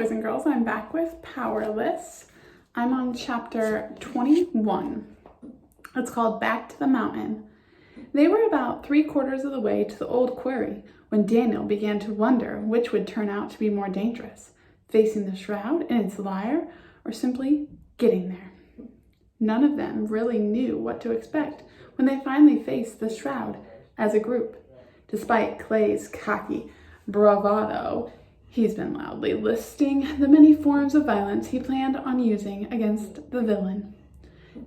boys and girls. I'm back with Powerless. I'm on chapter 21. It's called Back to the Mountain. They were about 3/4 of the way to the old quarry when Daniel began to wonder which would turn out to be more dangerous, facing the shroud in its lair or simply getting there. None of them really knew what to expect when they finally faced the shroud as a group. Despite Clay's cocky bravado, he's been loudly listing the many forms of violence he planned on using against the villain.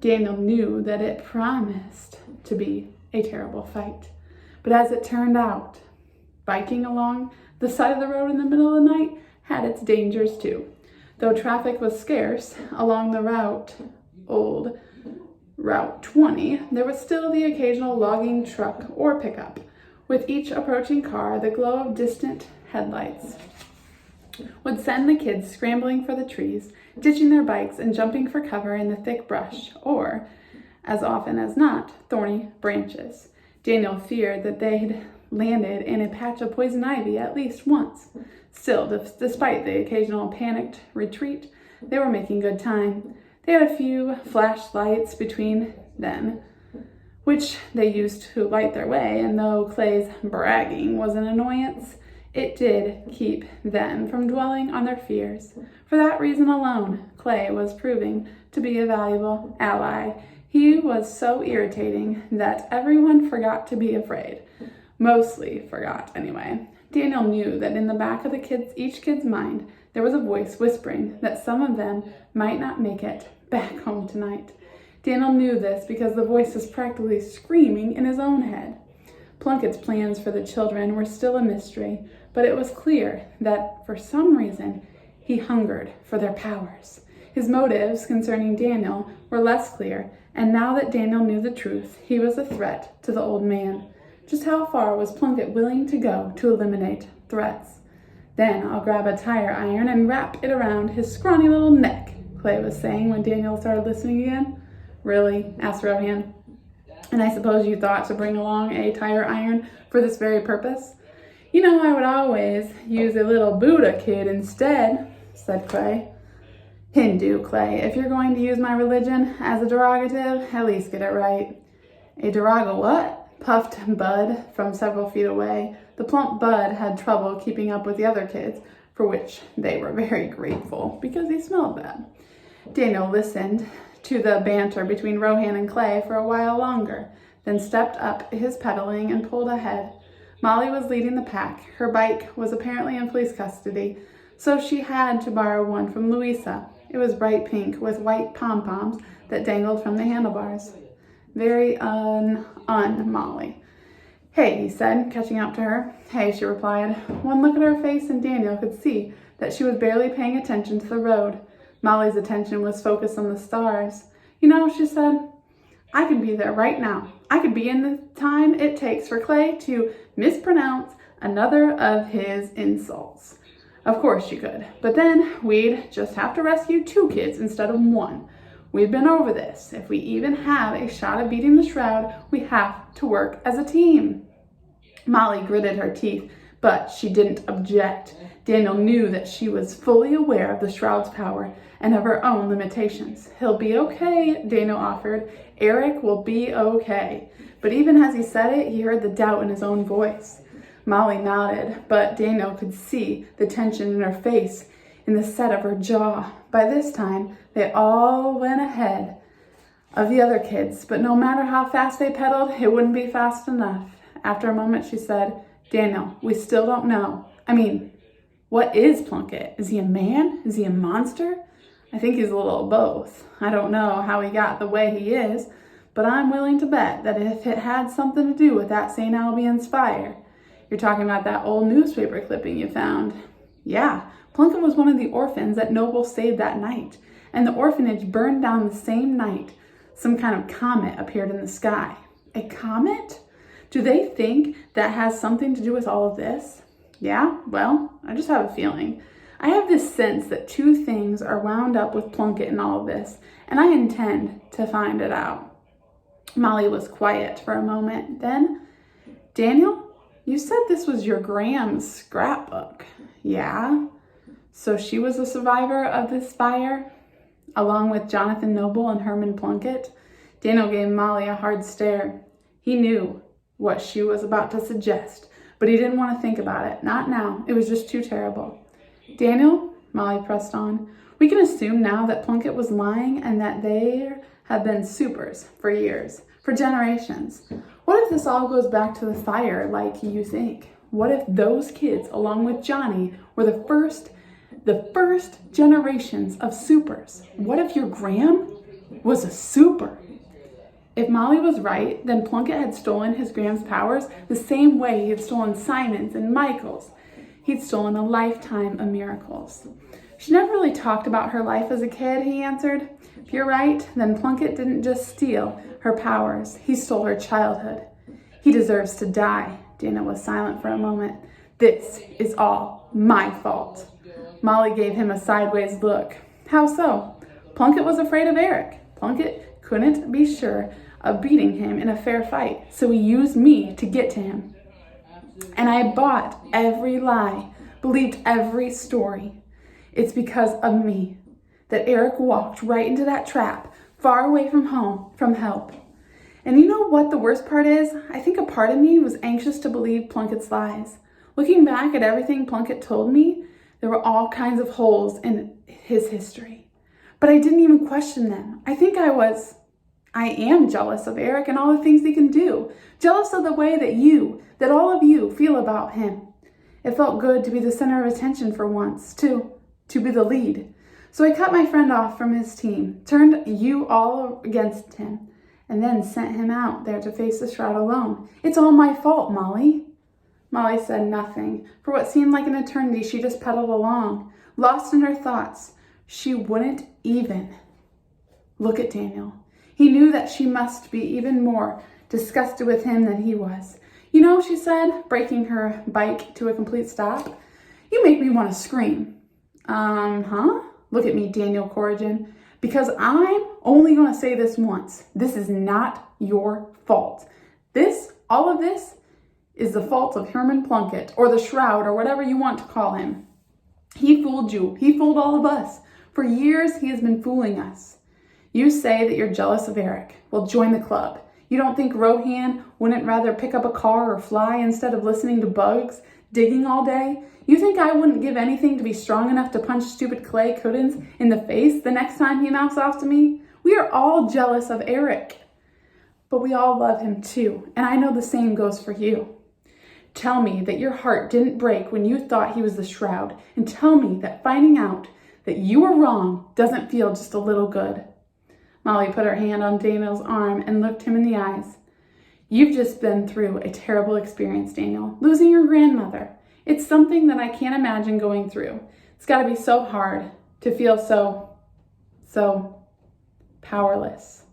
Daniel knew that it promised to be a terrible fight. But as it turned out, biking along the side of the road in the middle of the night had its dangers too. Though traffic was scarce along the old Route 20, there was still the occasional logging truck or pickup. With each approaching car, the glow of distant headlights would send the kids scrambling for the trees, ditching their bikes and jumping for cover in the thick brush, or, as often as not, thorny branches. Daniel feared that they'd landed in a patch of poison ivy at least once. Still, despite the occasional panicked retreat, they were making good time. They had a few flashlights between them, which they used to light their way, and though Clay's bragging was an annoyance, it did keep them from dwelling on their fears. For that reason alone, Clay was proving to be a valuable ally. He was so irritating that everyone forgot to be afraid. Mostly forgot, anyway. Daniel knew that in the back of each kid's mind, there was a voice whispering that some of them might not make it back home tonight. Daniel knew this because the voice was practically screaming in his own head. Plunkett's plans for the children were still a mystery, but it was clear that, for some reason, he hungered for their powers. His motives concerning Daniel were less clear, and now that Daniel knew the truth, he was a threat to the old man. Just how far was Plunkett willing to go to eliminate threats? "Then I'll grab a tire iron and wrap it around his scrawny little neck," Clay was saying when Daniel started listening again. "Really?" asked Rohan. "And I suppose you thought to bring along a tire iron for this very purpose?" "You know, I would always use a little Buddha kid instead," said Clay. "Hindu, Clay. If you're going to use my religion as a derogative, at least get it right." "A deroga what?" puffed Bud from several feet away. The plump Bud had trouble keeping up with the other kids, for which they were very grateful because he smelled bad. Daniel listened to the banter between Rohan and Clay for a while longer, then stepped up his pedaling and pulled ahead. Molly was leading the pack. Her bike was apparently in police custody, so she had to borrow one from Louisa. It was bright pink with white pom-poms that dangled from the handlebars. Very Molly. "Hey," he said, catching up to her. "Hey," she replied. One look at her face and Daniel could see that she was barely paying attention to the road. Molly's attention was focused on the stars. "You know," she said, "I could be there right now. I could be in the time it takes for Clay to mispronounce another of his insults." "Of course you could, but then we'd just have to rescue 2 kids instead of 1. We've been over this. If we even have a shot of beating the shroud, we have to work as a team." Molly gritted her teeth, but she didn't object. Daniel knew that she was fully aware of the shroud's power and of her own limitations. "He'll be okay," Daniel offered. "Eric will be okay." But even as he said it, he heard the doubt in his own voice. Molly nodded, but Daniel could see the tension in her face, in the set of her jaw. By this time, they all went ahead of the other kids, but no matter how fast they pedaled, it wouldn't be fast enough. After a moment, she said, "Daniel, we still don't know. I mean, what is Plunkett? Is he a man? Is he a monster? I think he's a little of both. I don't know how he got the way he is, but I'm willing to bet that if it had something to do with that St. Albion fire." "You're talking about that old newspaper clipping you found?" "Yeah, Plunkett was one of the orphans that Noble saved that night, and the orphanage burned down the same night. Some kind of comet appeared in the sky." "A comet? Do they think that has something to do with all of this?" "Yeah, well, I just have a feeling. I have this sense that 2 things are wound up with Plunkett in all of this, and I intend to find it out." Molly was quiet for a moment. Then, "Daniel, you said this was your Graham's scrapbook." "Yeah." So she was a survivor of this fire, along with Jonathan Noble and Herman Plunkett? Daniel gave Molly a hard stare. He knew what she was about to suggest, but he didn't want to think about it. Not now. It was just too terrible. Daniel, Molly pressed on, we can assume now that Plunkett was lying and that there have been supers for years, for generations. What if this all goes back to the fire like you think? What if those kids, along with Johnny, were the first generations of supers? What if your Graham was a super? If Molly was right, then Plunkett had stolen his Graham's powers the same way he had stolen Simon's and Michael's. He'd stolen a lifetime of miracles. She never really talked about her life as a kid, he answered. If you're right, then Plunkett didn't just steal her powers. He stole her childhood. He deserves to die. Dana was silent for a moment. This is all my fault. Molly gave him a sideways look. How so? Plunkett was afraid of Eric. Plunkett couldn't be sure of beating him in a fair fight, so he used me to get to him. And I bought every lie, believed every story. It's because of me that Eric walked right into that trap, far away from home, from help. And you know what the worst part is? I think a part of me was anxious to believe Plunkett's lies. Looking back at everything Plunkett told me, there were all kinds of holes in his history. But I didn't even question them. I am jealous of Eric and all the things he can do. Jealous of the way that all of you feel about him. It felt good to be the center of attention for once, to be the lead. So I cut my friend off from his team, turned you all against him, and then sent him out there to face the shroud alone. It's all my fault, Molly. Molly said nothing. For what seemed like an eternity, she just pedaled along, lost in her thoughts. She wouldn't even look at Daniel. He knew that she must be even more disgusted with him than he was. You know, she said, breaking her bike to a complete stop, you make me want to scream. Look at me, Daniel Corrigan, because I'm only going to say this once. This is not your fault. All of this is the fault of Herman Plunkett, or the Shroud, or whatever you want to call him. He fooled you. He fooled all of us. For years, he has been fooling us. You say that you're jealous of Eric. Well, join the club. You don't think Rohan wouldn't rather pick up a car or fly instead of listening to bugs, digging all day? You think I wouldn't give anything to be strong enough to punch stupid Clay Cuddins in the face the next time he mouths off to me? We are all jealous of Eric. But we all love him too, and I know the same goes for you. Tell me that your heart didn't break when you thought he was the Shroud, and tell me that finding out that you were wrong doesn't feel just a little good. Molly put her hand on Daniel's arm and looked him in the eyes. You've just been through a terrible experience, Daniel, losing your grandmother. It's something that I can't imagine going through. It's got to be so hard to feel so powerless.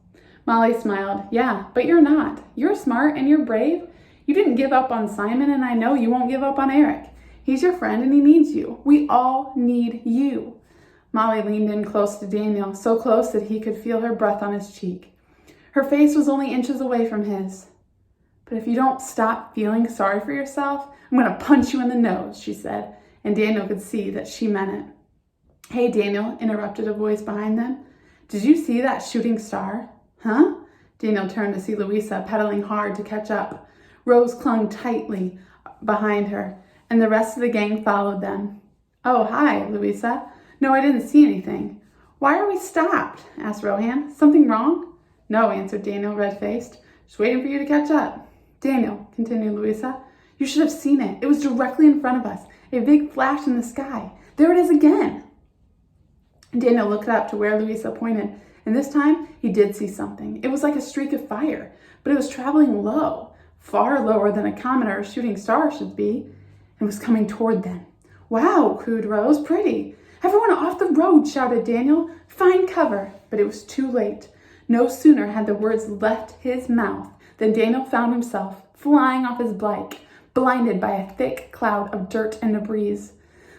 Molly smiled. Yeah, but you're not. You're smart and you're brave. You didn't give up on Simon, and I know you won't give up on Eric. He's your friend and he needs you. We all need you. Molly leaned in close to Daniel, so close that he could feel her breath on his cheek. Her face was only inches away from his. But if you don't stop feeling sorry for yourself, I'm going to punch you in the nose, she said, and Daniel could see that she meant it. Hey, Daniel, interrupted a voice behind them. Did you see that shooting star? Huh? Daniel turned to see Louisa pedaling hard to catch up. Rose clung tightly behind her, and the rest of the gang followed them. Oh, hi, Louisa. No, I didn't see anything. Why are we stopped? Asked Rohan. Something wrong? No, answered Daniel, red-faced. Just waiting for you to catch up. Daniel, continued Louisa, you should have seen it. It was directly in front of us. A big flash in the sky. There it is again. Daniel looked up to where Louisa pointed, and this time he did see something. It was like a streak of fire, but it was traveling low, far lower than a comet or a shooting star should be, and was coming toward them. Wow, cooed Rose, pretty. Everyone off the road, shouted Daniel. Find cover. But it was too late. No sooner had the words left his mouth than Daniel found himself flying off his bike, blinded by a thick cloud of dirt and debris.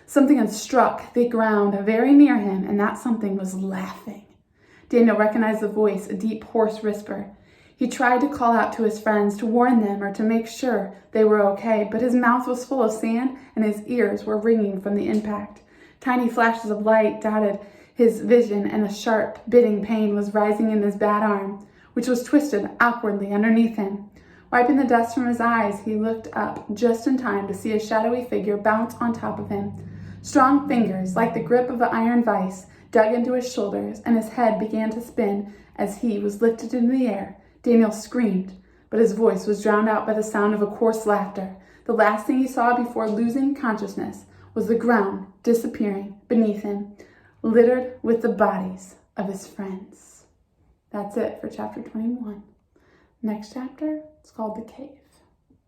Something had struck the ground very near him, and that something was laughing. Daniel recognized the voice, a deep, hoarse whisper. He tried to call out to his friends to warn them or to make sure they were okay, but his mouth was full of sand and his ears were ringing from the impact. Tiny flashes of light dotted his vision, and a sharp, biting pain was rising in his bad arm, which was twisted awkwardly underneath him. Wiping the dust from his eyes, he looked up just in time to see a shadowy figure bounce on top of him. Strong fingers, like the grip of an iron vise, dug into his shoulders, and his head began to spin as he was lifted into the air. Daniel screamed, but his voice was drowned out by the sound of a coarse laughter. The last thing he saw before losing consciousness was the ground disappearing beneath him, littered with the bodies of his friends. That's it for chapter 21. Next chapter is called The Cave.